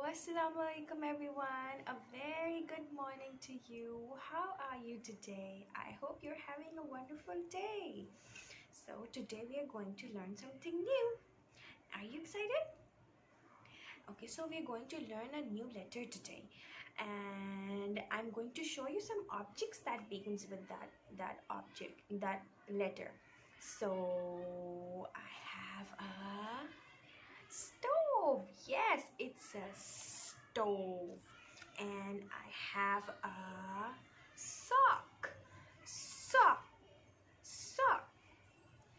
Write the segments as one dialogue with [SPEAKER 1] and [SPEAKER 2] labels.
[SPEAKER 1] Assalamu alaikum everyone. A very good morning to you. How are you today? I hope you're having a wonderful day. So today we are going to learn something new. Are you excited? Okay, so we are going to learn a new letter today, and I'm going to show you some objects that begins with that letter. So I have a stove. Yes, it's a stove. And I have a sock. Sock. Sock.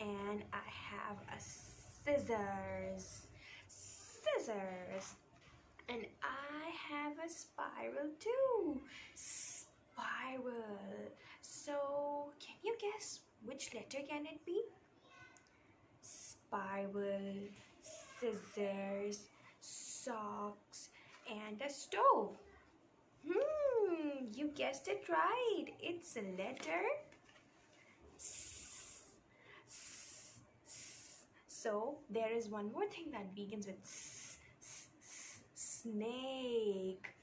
[SPEAKER 1] And I have a scissors. Scissors. And I have a spiral too. Spiral. So, can you guess which letter can it be? Spiral, scissors, socks, and a stove. You guessed it right. It's a letter S. So there is one more thing that begins with snake.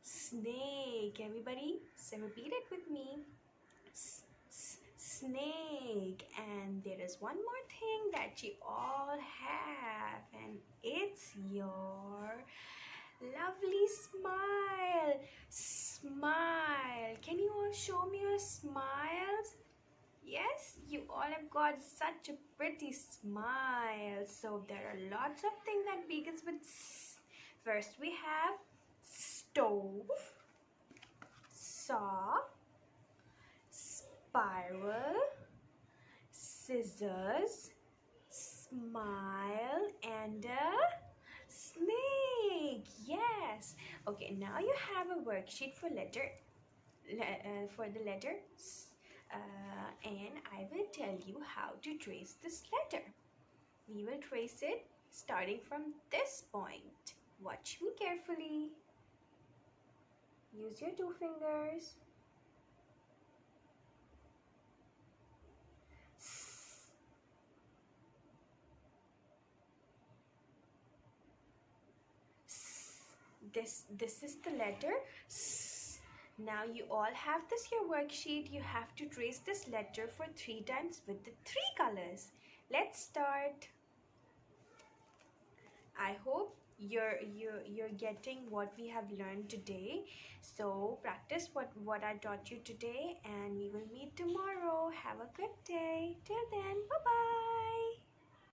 [SPEAKER 1] Snake. Everybody, so repeat it with me. Snake. And there is one more thing that you all have, and it's your lovely smile. Smile. Can you all show me your smiles? Yes, you all have got such a pretty smile. So there are lots of things that begins with S. First we have stove, saw, spiral, scissors, smile, and a snake. Yes. Okay, now you have a worksheet for the letter S. And I will tell you how to trace this letter. We will trace it starting from this point. Watch me carefully. Use your two fingers. This is the letter S. Now you all have this your worksheet. You have to trace this letter for 3 times with the 3 colors. Let's start. I hope you're getting what we have learned today. So practice what I taught you today, and we will meet tomorrow. Have a good day. Till then, bye bye.